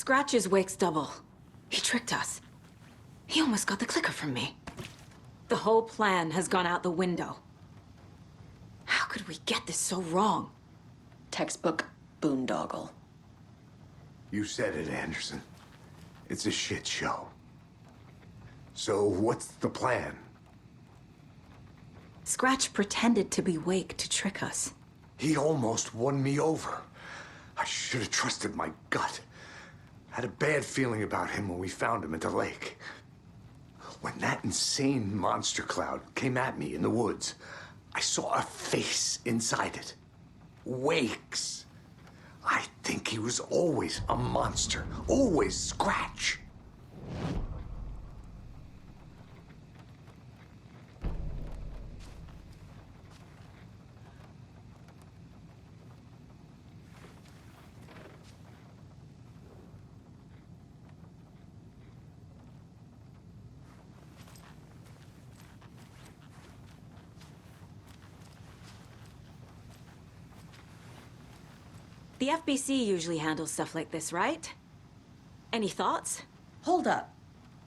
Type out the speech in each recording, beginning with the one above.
Scratch is Wake's double. He tricked us. He almost got the clicker from me. The whole plan has gone out the window. How could we get this so wrong? Textbook boondoggle. You said it, Anderson. It's a shit show. So what's the plan? Scratch pretended to be Wake to trick us. He almost won me over. I should have trusted my gut. Had a bad feeling about him when we found him at the lake. When that insane monster cloud came at me in the woods, I saw a face inside it. Wake's. I think he was always a monster. Always Scratch. The FBC usually handles stuff like this, right? Any thoughts? Hold up.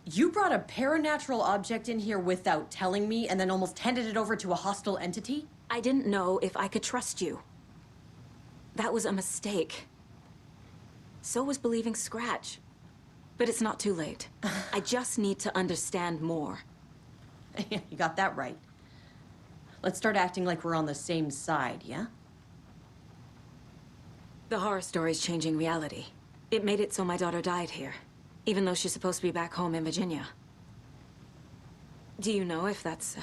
You brought a paranatural object in here without telling me and then almost handed it over to a hostile entity? I didn't know if I could trust you. That was a mistake. So was believing Scratch. But it's not too late. I just need to understand more. You got that right. Let's start acting like we're on the same side, yeah? The horror story's changing reality. It made it so my daughter died here, even though she's supposed to be back home in Virginia. Do you know if that's...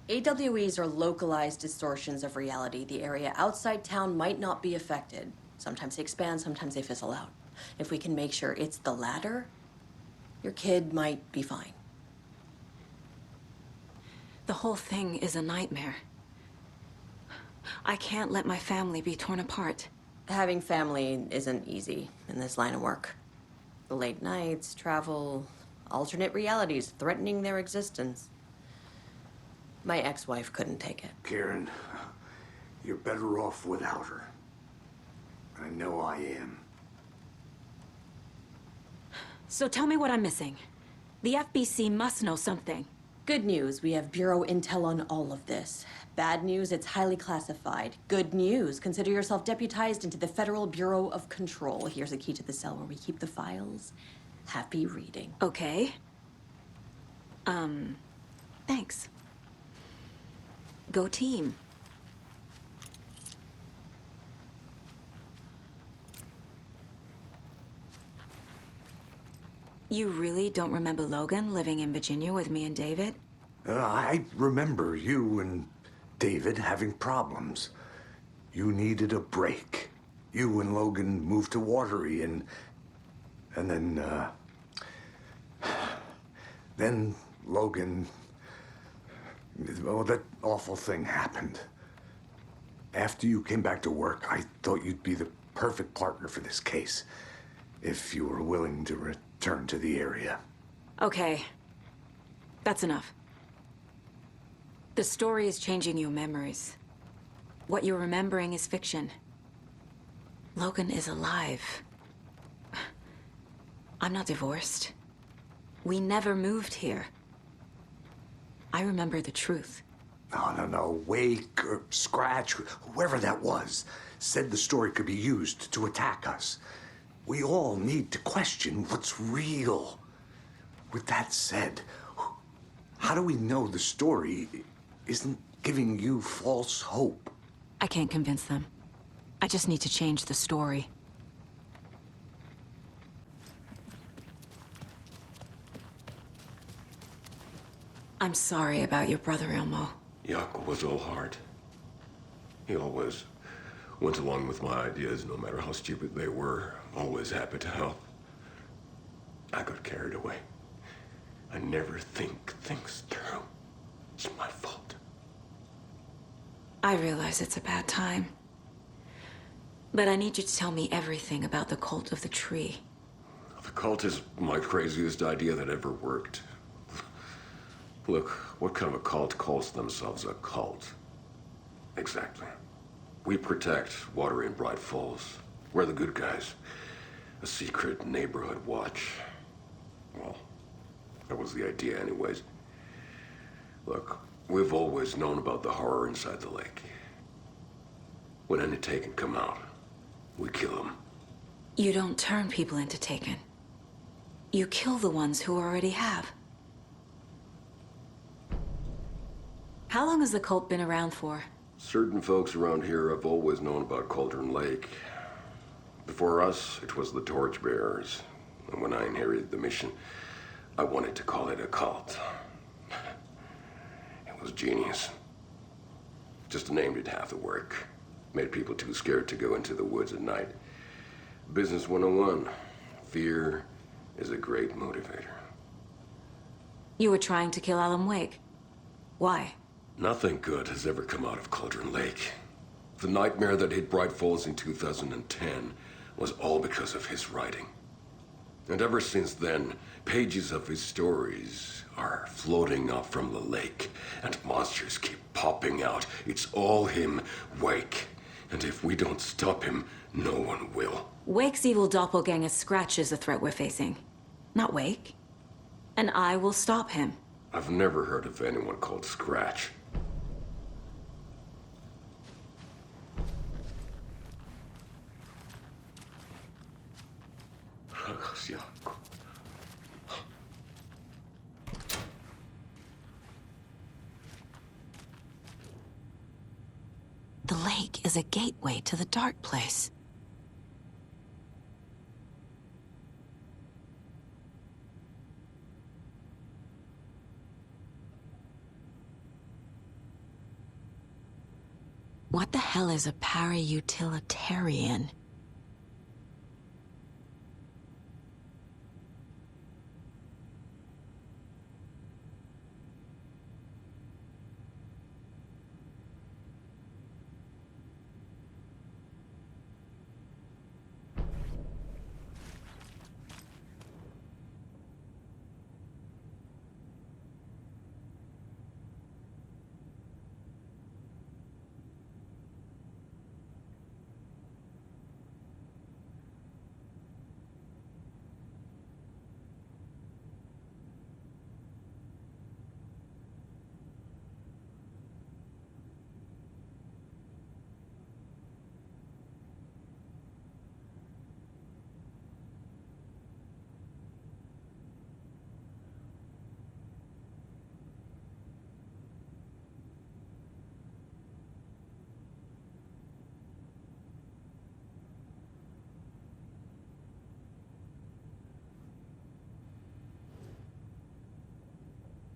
AWEs are localized distortions of reality. The area outside town might not be affected. Sometimes they expand, sometimes they fizzle out. If we can make sure it's the latter, your kid might be fine. The whole thing is a nightmare. I can't let my family be torn apart. Having family isn't easy in this line of work. The late nights, travel, alternate realities threatening their existence. My ex-wife couldn't take it. Karen, you're better off without her. I know I am. So tell me what I'm missing. The FBC must know something. Good news, we have Bureau intel on all of this. Bad news, it's highly classified. Good news, consider yourself deputized into the Federal Bureau of Control. Here's a key to the cell where we keep the files. Happy reading. Okay. Thanks. Go team. You really don't remember Logan living in Virginia with me and David? I remember you and David having problems. You needed a break. You and Logan moved to Watery and then Logan, well, that awful thing happened. After you came back to work, I thought you'd be the perfect partner for this case, if you were willing to return to the area. Okay. That's enough. The story is changing your memories. What you're remembering is fiction. Logan is alive. I'm not divorced. We never moved here. I remember the truth. No. Wake or Scratch, whoever that was, said the story could be used to attack us. We all need to question what's real. With that said, how do we know the story isn't giving you false hope? I can't convince them. I just need to change the story. I'm sorry about your brother, Elmo. Yaakov was all heart. He always went along with my ideas, no matter how stupid they were. Always happy to help. I got carried away. I never think things through. It's my fault. I realize it's a bad time. But I need you to tell me everything about the Cult of the Tree. The cult is my craziest idea that ever worked. Look, what kind of a cult calls themselves a cult? Exactly. We protect Watery and Bright Falls. We're the good guys. A secret neighborhood watch. Well, that was the idea anyways. Look, we've always known about the horror inside the lake. When any Taken come out, we kill them. You don't turn people into Taken. You kill the ones who already have. How long has the cult been around for? Certain folks around here have always known about Cauldron Lake. Before us, it was the Torchbearers. And when I inherited the mission, I wanted to call it a cult. It was genius. Just a name did half the work. Made people too scared to go into the woods at night. Business 101. Fear is a great motivator. You were trying to kill Alan Wake. Why? Nothing good has ever come out of Cauldron Lake. The nightmare that hit Bright Falls in 2010 was all because of his writing. And ever since then, pages of his stories are floating up from the lake, and monsters keep popping out. It's all him, Wake. And if we don't stop him, no one will. Wake's evil doppelganger Scratch is the threat we're facing, not Wake. And I will stop him. I've never heard of anyone called Scratch. The lake is a gateway to the dark place. What the hell is a para-utilitarian?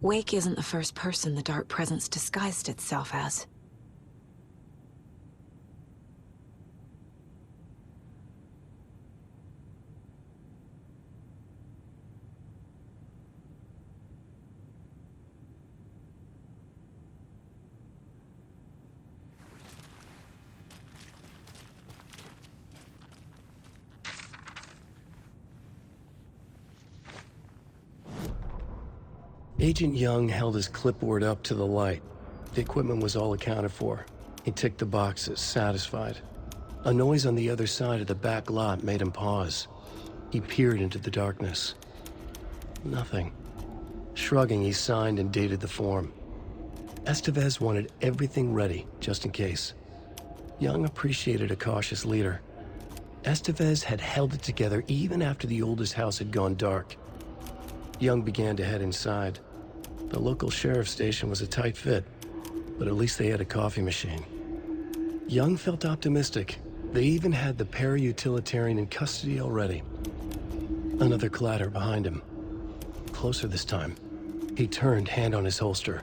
Wake isn't the first person the Dark Presence disguised itself as. Agent Young held his clipboard up to the light. The equipment was all accounted for. He ticked the boxes, satisfied. A noise on the other side of the back lot made him pause. He peered into the darkness. Nothing. Shrugging, he signed and dated the form. Estevez wanted everything ready, just in case. Young appreciated a cautious leader. Estevez had held it together even after the oldest house had gone dark. Young began to head inside. The local sheriff's station was a tight fit, but at least they had a coffee machine. Young felt optimistic. They even had the para-utilitarian in custody already. Another clatter behind him. Closer this time. He turned, hand on his holster.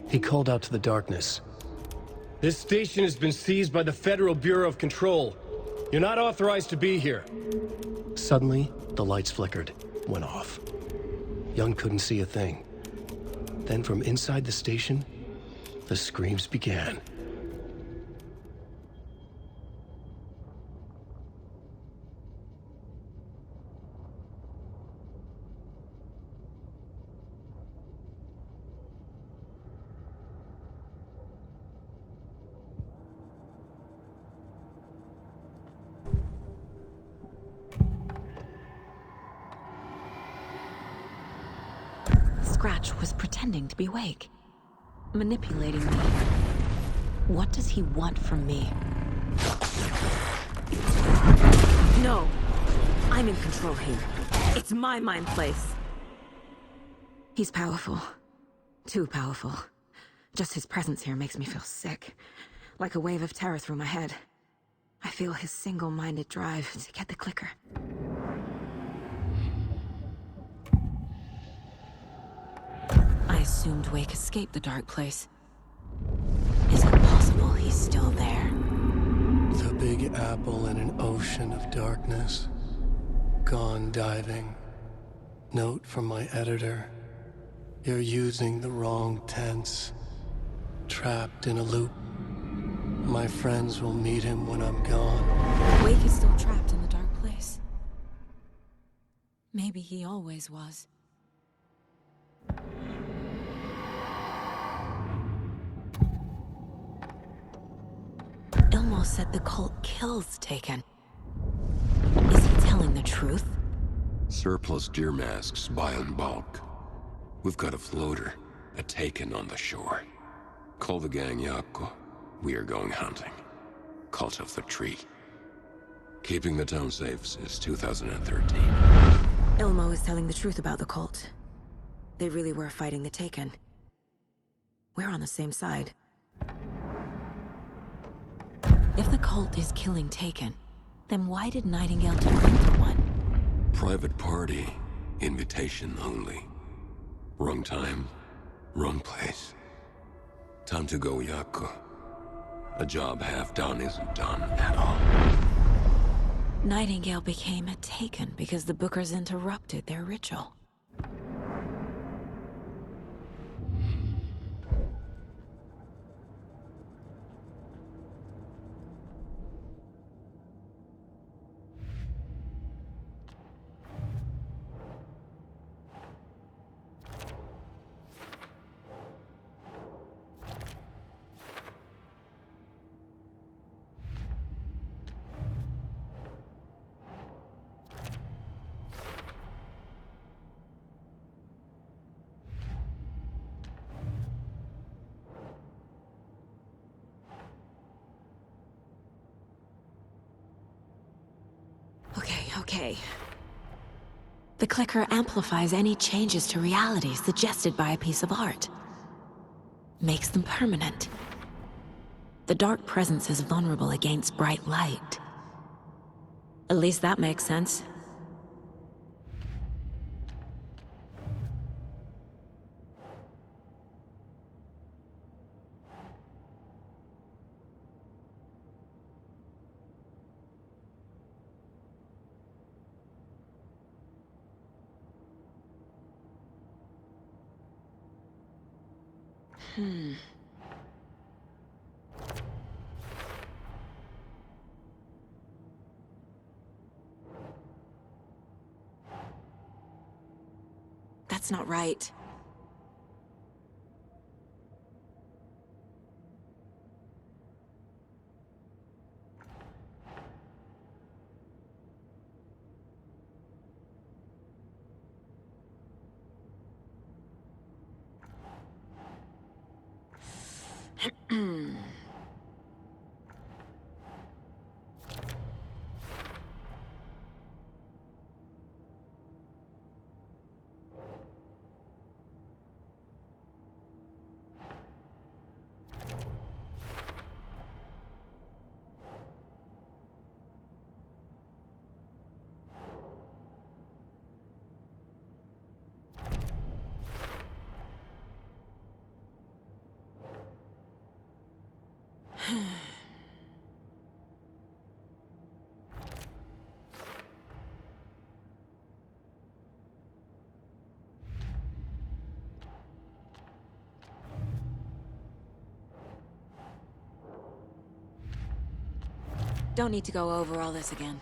He called out to the darkness. "This station has been seized by the Federal Bureau of Control. You're not authorized to be here." Suddenly, the lights flickered, went off. Young couldn't see a thing. Then from inside the station, the screams began. Scratch was pretending to be Wake. Manipulating me. What does he want from me? No! I'm in control here. It's my mind place. He's powerful. Too powerful. Just his presence here makes me feel sick. Like a wave of terror through my head. I feel his single-minded drive to get the clicker. I assumed Wake escaped the dark place. Is it possible he's still there? The Big Apple in an ocean of darkness. Gone diving. Note from my editor. You're using the wrong tense. Trapped in a loop. My friends will meet him when I'm gone. Wake is still trapped in the dark place. Maybe he always was. Ilmo said the cult kills Taken. Is he telling the truth? Surplus deer masks buy in bulk. We've got a floater, a Taken on the shore. Call the gang Yako. We are going hunting. Cult of the Tree. Keeping the town safe since 2013. Ilmo is telling the truth about the cult. They really were fighting the Taken. We're on the same side. If the cult is killing Taken, then why did Nightingale turn into one? Private party. Invitation only. Wrong time, wrong place. Time to go, Yako. A job half done isn't done at all. Nightingale became a Taken because the Bookers interrupted their ritual. Okay. The clicker amplifies any changes to reality suggested by a piece of art. Makes them permanent. The dark presence is vulnerable against bright light. At least that makes sense. That's not right. Don't need to go over all this again.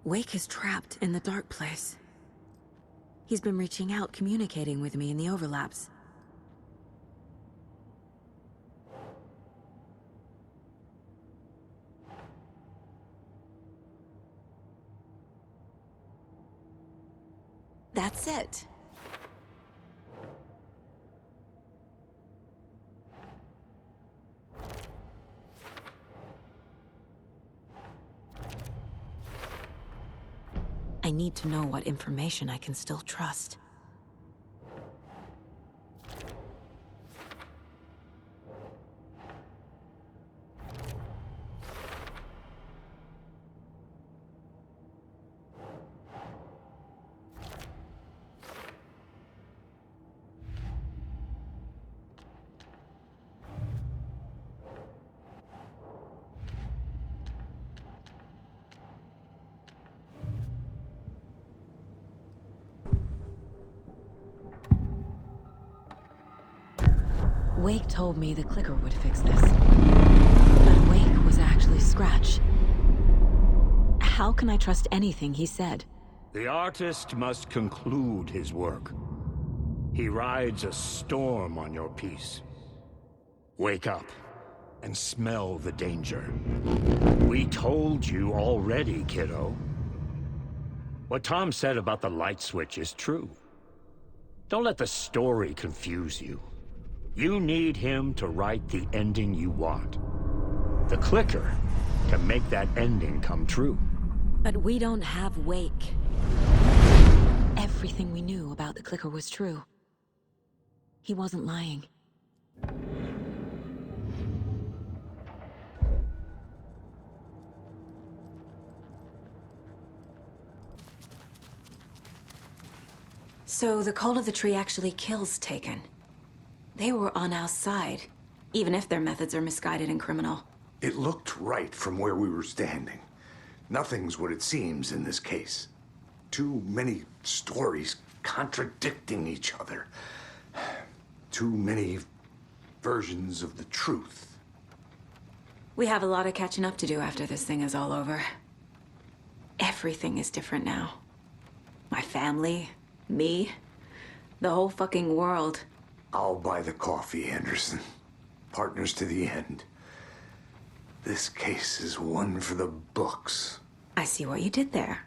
Wake is trapped in the dark place. He's been reaching out, communicating with me in the overlaps. That's it. I need to know what information I can still trust. Wake told me the clicker would fix this. But Wake was actually Scratch. How can I trust anything he said? The artist must conclude his work. He rides a storm on your piece. Wake up and smell the danger. We told you already, kiddo. What Tom said about the light switch is true. Don't let the story confuse you. You need him to write the ending you want. The clicker can make that ending come true. But we don't have Wake. Everything we knew about the clicker was true. He wasn't lying. So the Cult of the Tree actually kills Taken. They were on our side, even if their methods are misguided and criminal. It looked right from where we were standing. Nothing's what it seems in this case. Too many stories contradicting each other. Too many versions of the truth. We have a lot of catching up to do after this thing is all over. Everything is different now. My family, me, the whole fucking world. I'll buy the coffee, Anderson. Partners to the end. This case is one for the books. I see what you did there.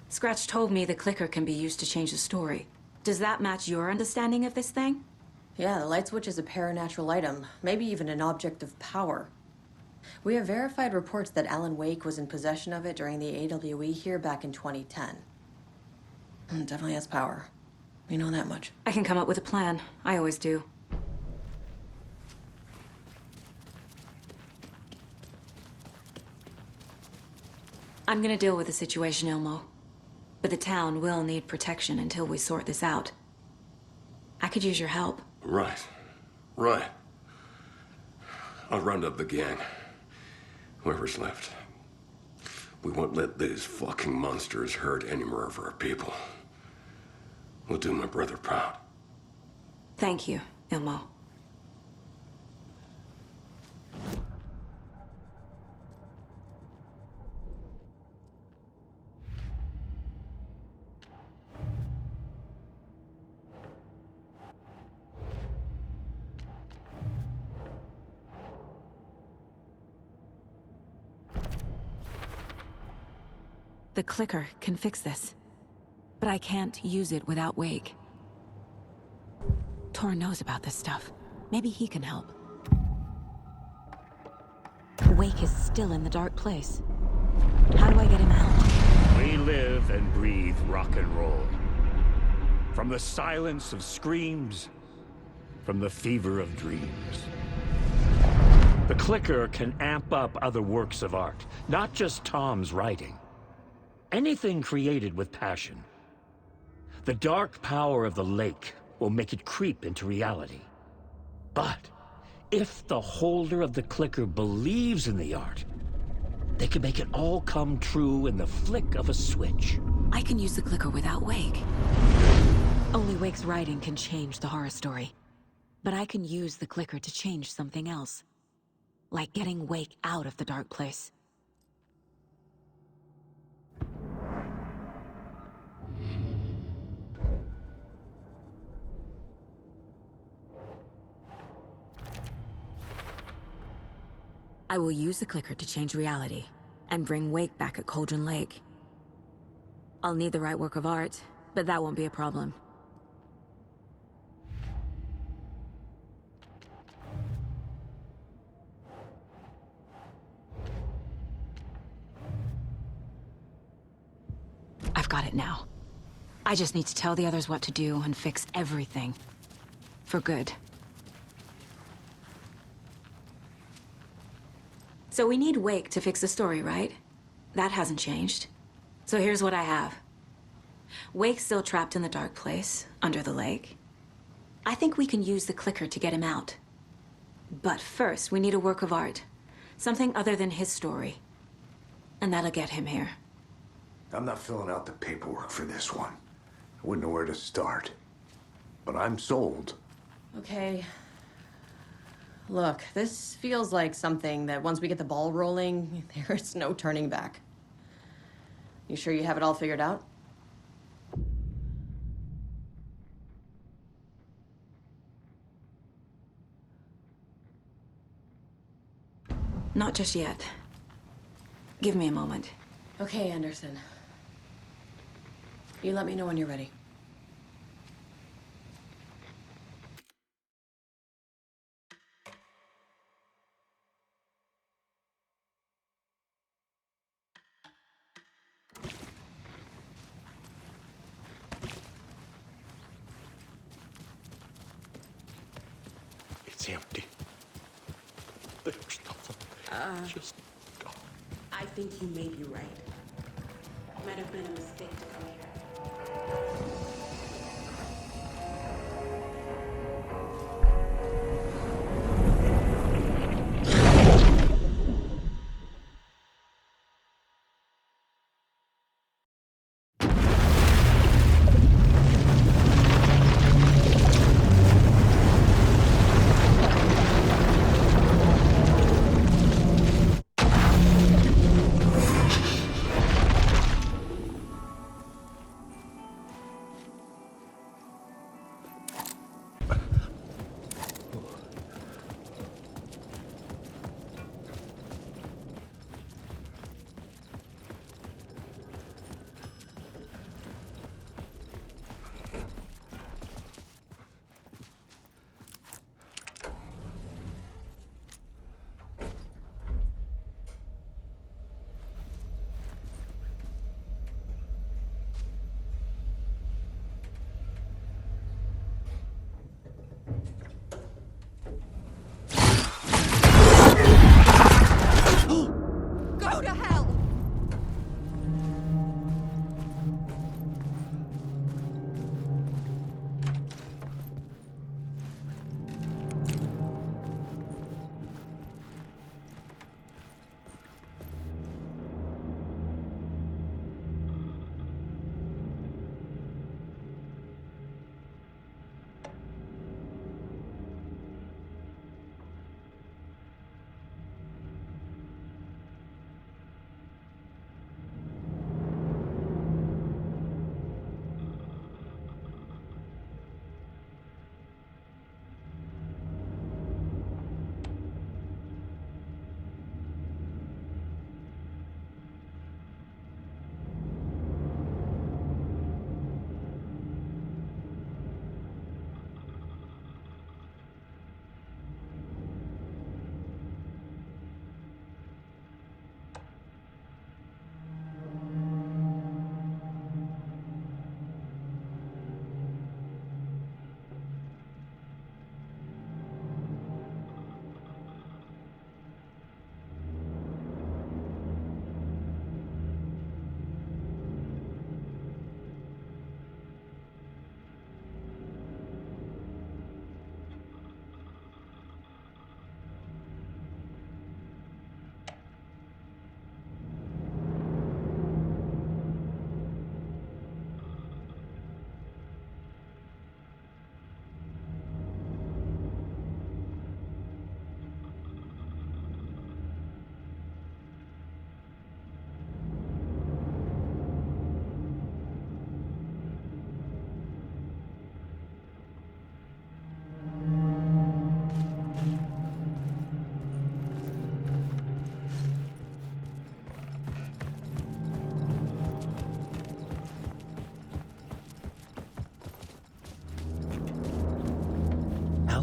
Scratch told me the clicker can be used to change the story. Does that match your understanding of this thing? Yeah, the light switch is a paranatural item, maybe even an object of power. We have verified reports that Alan Wake was in possession of it during the AWE here back in 2010. It definitely has power. We know that much. I can come up with a plan. I always do. I'm gonna deal with the situation, Ilmo. But the town will need protection until we sort this out. I could use your help. Right. I'll round up the gang. Whoever's left. We won't let these fucking monsters hurt any more of our people. We'll do my brother proud. Thank you, Ilmo. The clicker can fix this, but I can't use it without Wake. Tor knows about this stuff. Maybe he can help. Wake is still in the dark place. How do I get him out? We live and breathe rock and roll. From the silence of screams, from the fever of dreams. The clicker can amp up other works of art, not just Tom's writing. Anything created with passion. The dark power of the lake will make it creep into reality. But if the holder of the clicker believes in the art, they can make it all come true in the flick of a switch. I can use the clicker without Wake. Only Wake's writing can change the horror story. But I can use the clicker to change something else. Like getting Wake out of the dark place. I will use the clicker to change reality, and bring Wake back at Cauldron Lake. I'll need the right work of art, but that won't be a problem. I've got it now. I just need to tell the others what to do and fix everything. For good. So we need Wake to fix the story, right? That hasn't changed. So here's what I have. Wake's still trapped in the dark place, under the lake. I think we can use the clicker to get him out. But first, we need a work of art. Something other than his story. And that'll get him here. I'm not filling out the paperwork for this one. I wouldn't know where to start. But I'm sold. Okay. Look, this feels like something that once we get the ball rolling, there's no turning back. You sure you have it all figured out? Not just yet. Give me a moment. Okay, Anderson. You let me know when you're ready. It's empty. There's nothing. Just go. I think you may be right. Might have been a mistake to come here.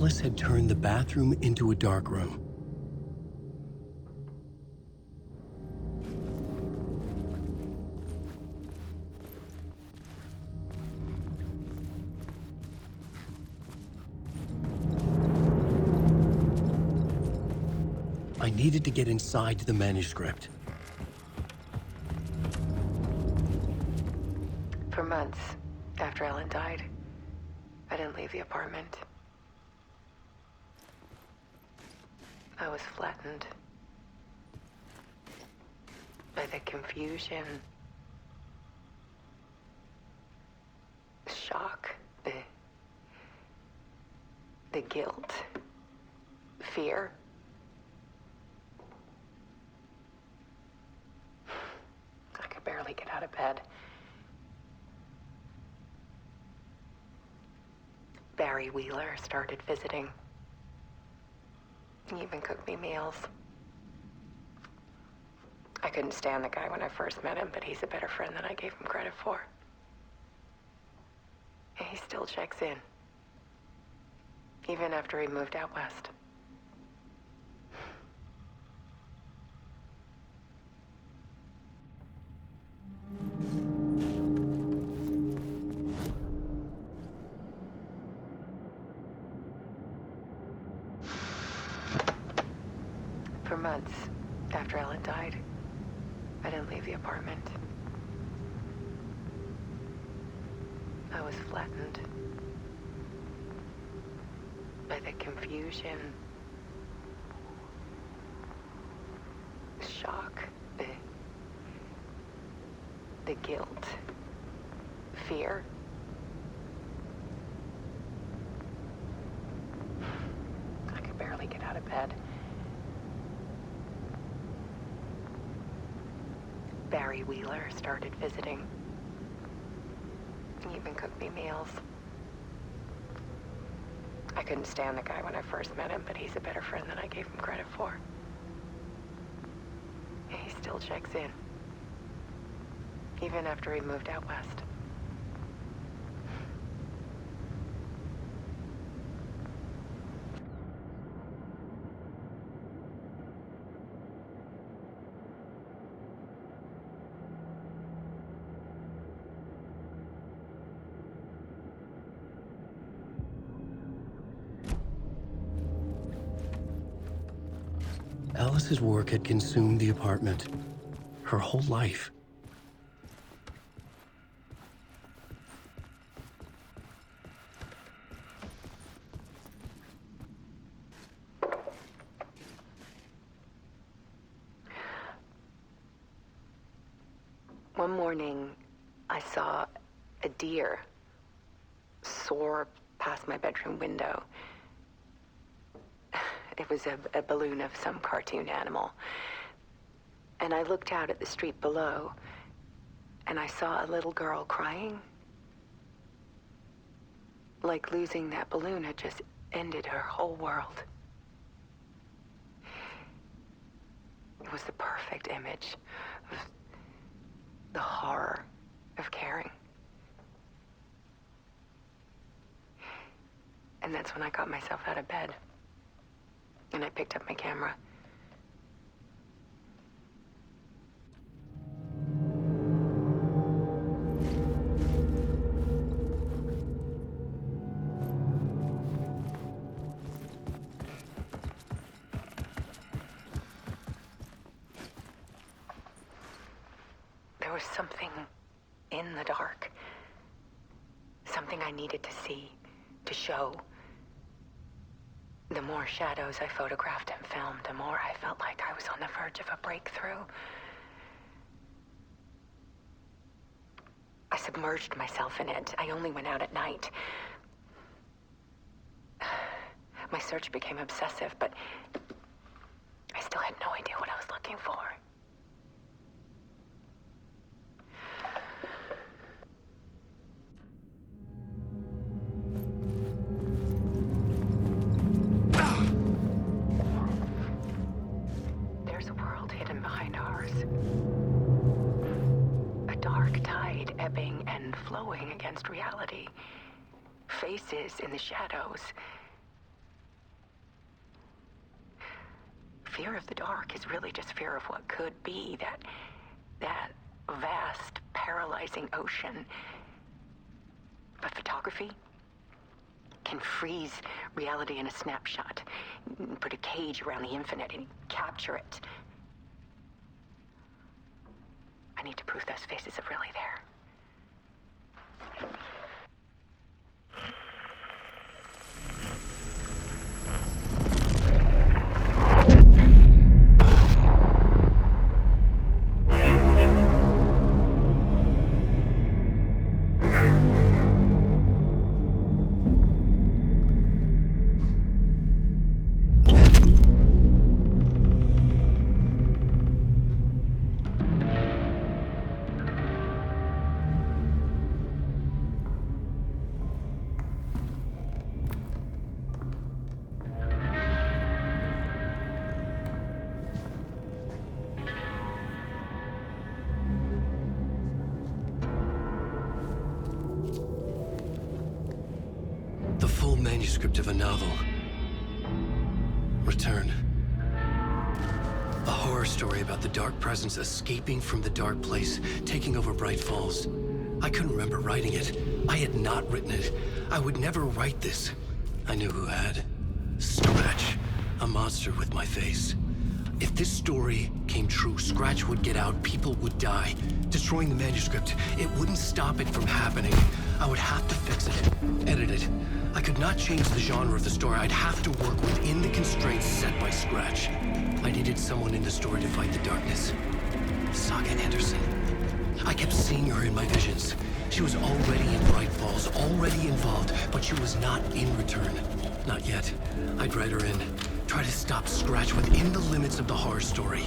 Alice had turned the bathroom into a darkroom. I needed to get inside the manuscript. For months after Ellen died, I didn't leave the apartment. I was flattened by the confusion, shock, the guilt, fear. I could barely get out of bed. Barry Wheeler started visiting. He even cooked me meals. I couldn't stand the guy when I first met him, but he's a better friend than I gave him credit for. And he still checks in, even after he moved out west. For months after Ellen died, I didn't leave the apartment. I was flattened by the confusion, shock, the guilt, fear. I could barely get out of bed. Barry Wheeler started visiting. He even cooked me meals. I couldn't stand the guy when I first met him, but he's a better friend than I gave him credit for. And he still checks in, even after he moved out west. Alice's work had consumed the apartment, her whole life. One morning, I saw a deer soar past my bedroom window. It was a balloon of some cartoon animal. And I looked out at the street below, and I saw a little girl crying. Like losing that balloon had just ended her whole world. It was the perfect image of the horror of caring. And that's when I got myself out of bed. And I picked up my camera. There was something in the dark. Something I needed to see, to show. The more shadows I photographed and filmed, the more I felt like I was on the verge of a breakthrough. I submerged myself in it. I only went out at night. My search became obsessive, but I still had no idea what I was looking for. There's a world hidden behind ours. A dark tide ebbing and flowing against reality. Faces in the shadows. fear of the dark is really just fear of what could be, that vast, paralyzing ocean. But photography can freeze reality in a snapshot, put a cage around the infinite and capture it. I need to prove those faces are really there. The full manuscript of a novel. Return. A horror story about the dark presence escaping from the dark place, taking over Bright Falls. I couldn't remember writing it. I had not written it. I would never write this. I knew who had. Scratch. A monster with my face. If this story came true, Scratch would get out, people would die. Destroying the manuscript, it wouldn't stop it from happening. I would have to fix it, edit it. I could not change the genre of the story. I'd have to work within the constraints set by Scratch. I needed someone in the story to fight the darkness. Saga Anderson. I kept seeing her in my visions. She was already in Bright Falls, already involved, but she was not in Return. Not yet. I'd write her in. Try to stop Scratch within the limits of the horror story.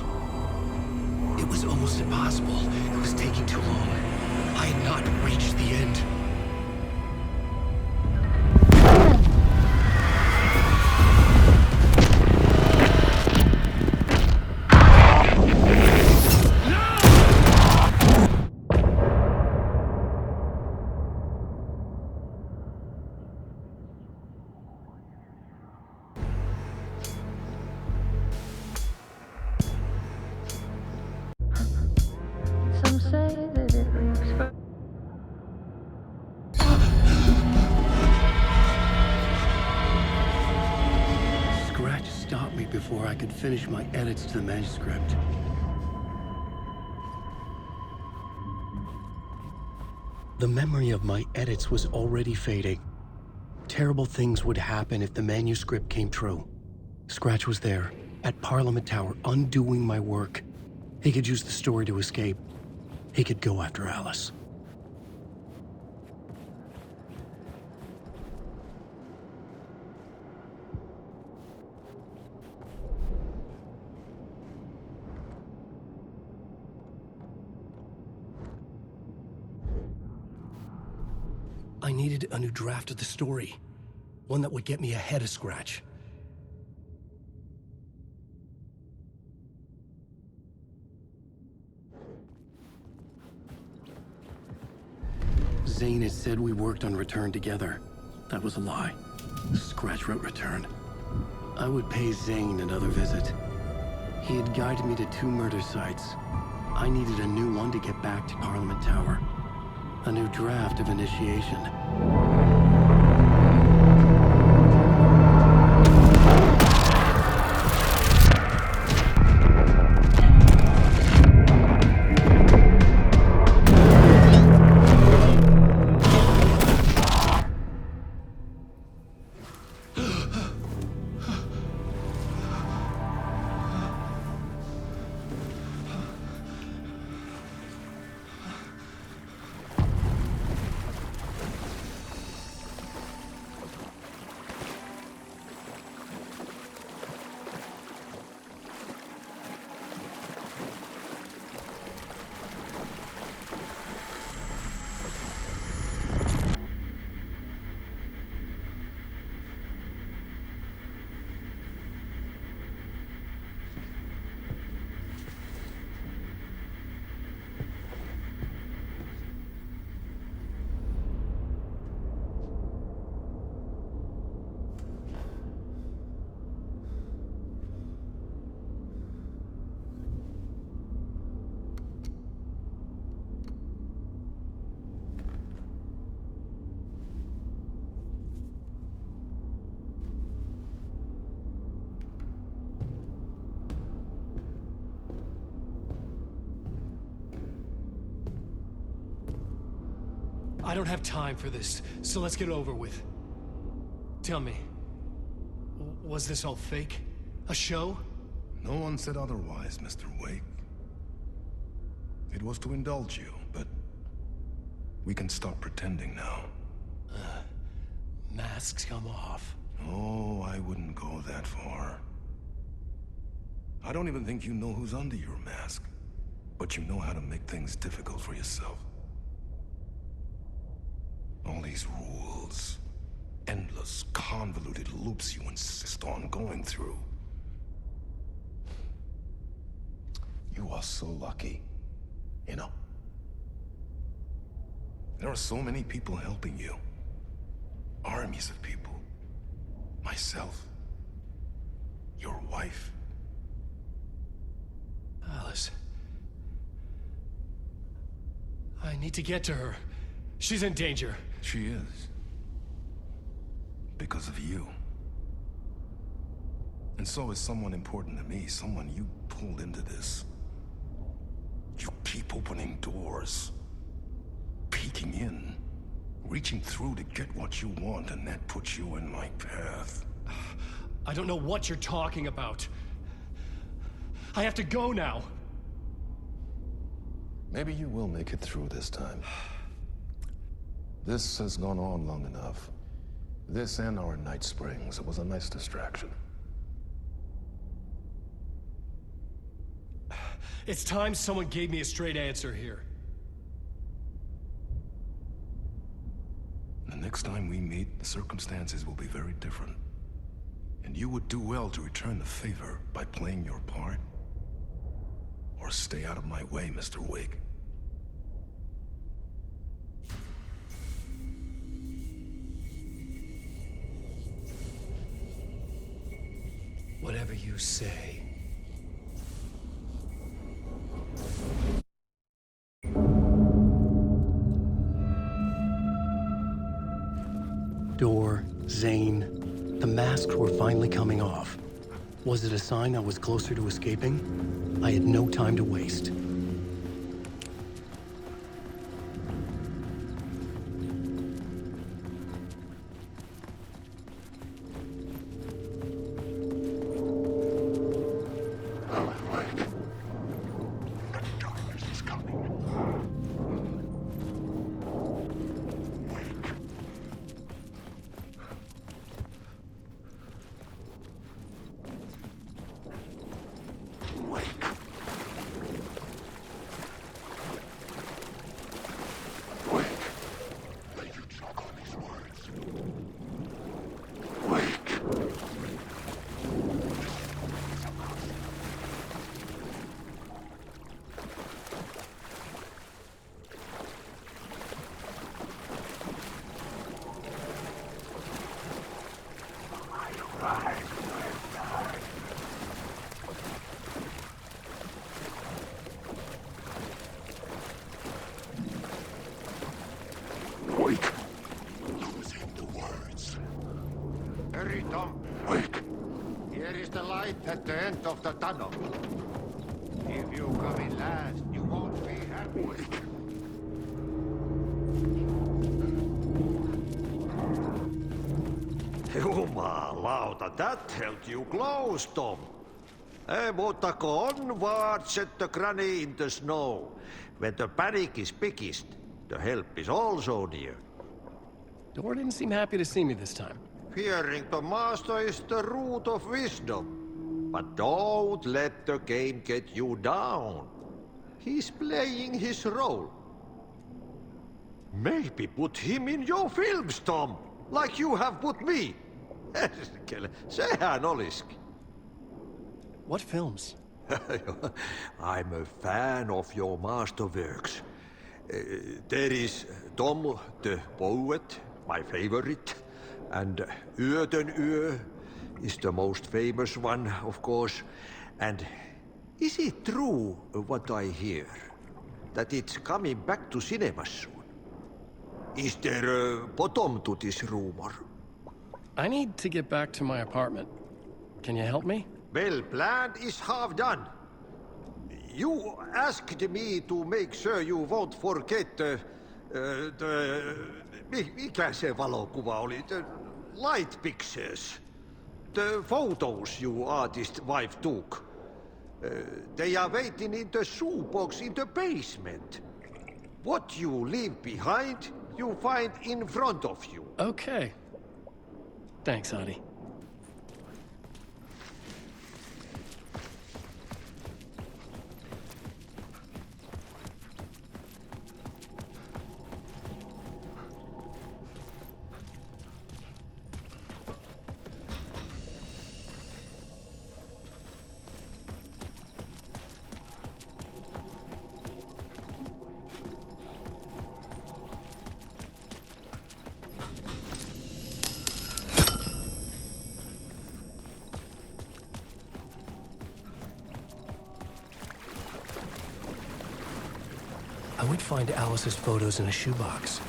It was almost impossible. It was taking too long. I had not reached the end. Some say that it leaves for Scratch stopped me before I could finish my edits to the manuscript. The memory of my edits was already fading. Terrible things would happen if the manuscript came true. Scratch was there, at Parliament Tower, undoing my work. He could use the story to escape. He could go after Alice. I needed a new draft of the story. One that would get me ahead of Scratch. Zane had said we worked on Return together. That was a lie. Scratch wrote Return. I would pay Zane another visit. He had guided me to 2 murder sites. I needed a new one to get back to Parliament Tower. A new draft of Initiation. I don't have time for this, so let's get it over with. Tell me, was this all fake? A show? No one said otherwise, Mr. Wake. It was to indulge you, but we can stop pretending now. Masks come off. Oh, I wouldn't go that far. I don't even think you know who's under your mask, but you know how to make things difficult for yourself. All these rules, endless, convoluted loops you insist on going through. You are so lucky, you know? There are so many people helping you. Armies of people. Myself. Your wife. Alice. I need to get to her. She's in danger. She is. Because of you. And so is someone important to me, someone you pulled into this. You keep opening doors. Peeking in. Reaching through to get what you want, and that puts you in my path. I don't know what you're talking about. I have to go now. Maybe you will make it through this time. This has gone on long enough. This and our Night Springs. It was a nice distraction. It's time someone gave me a straight answer here. The next time we meet, the circumstances will be very different. And you would do well to return the favor by playing your part. Or stay out of my way, Mr. Wake. Whatever you say. Door, Zane, the masks were finally coming off. Was it a sign I was closer to escaping? I had no time to waste. Hurry, Tom. Wake! Here is the light at the end of the tunnel. If you come in last, you won't be happy. Jumalauta, that held you close, Tom. Mutta go onward, said the granny in the snow. When the panic is biggest, the help is also near. Door didn't seem happy to see me this time. Fearing the master is the root of wisdom. But don't let the game get you down. He's playing his role. Maybe put him in your films, Tom, like you have put me. Sehän olisikin. What films? I'm a fan of your masterworks. There is Tom the Poet, my favorite, and Yö is the most famous one, of course. And is it true what I hear, that it's coming back to cinemas soon? Is there a bottom to this rumor? I need to get back to my apartment. Can you help me? Well, plan is half done. You asked me to make sure you won't forget Mikä se valokuva oli? The light pictures. The photos your artist wife took. They are waiting in the shoebox in the basement. What you leave behind, you find in front of you. Okay. Thanks, Adi. I would find Alice's photos in a shoebox.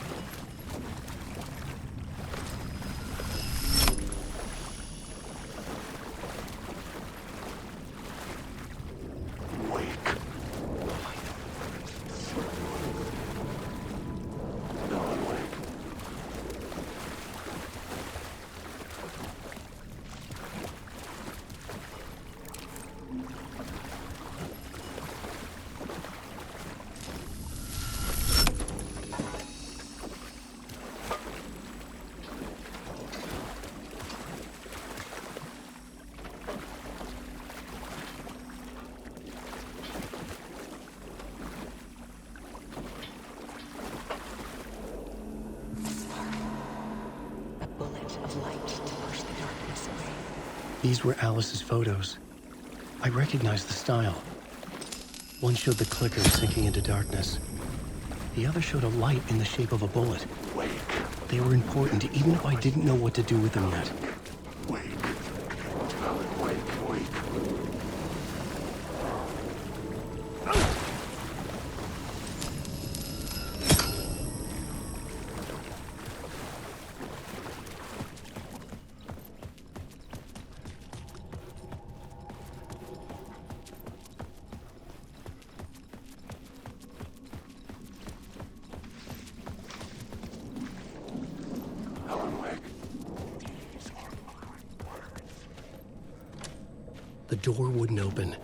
These were Alice's photos. I recognized the style. One showed the clicker sinking into darkness. The other showed a light in the shape of a bullet. They were important, even if I didn't know what to do with them yet. The door wouldn't open.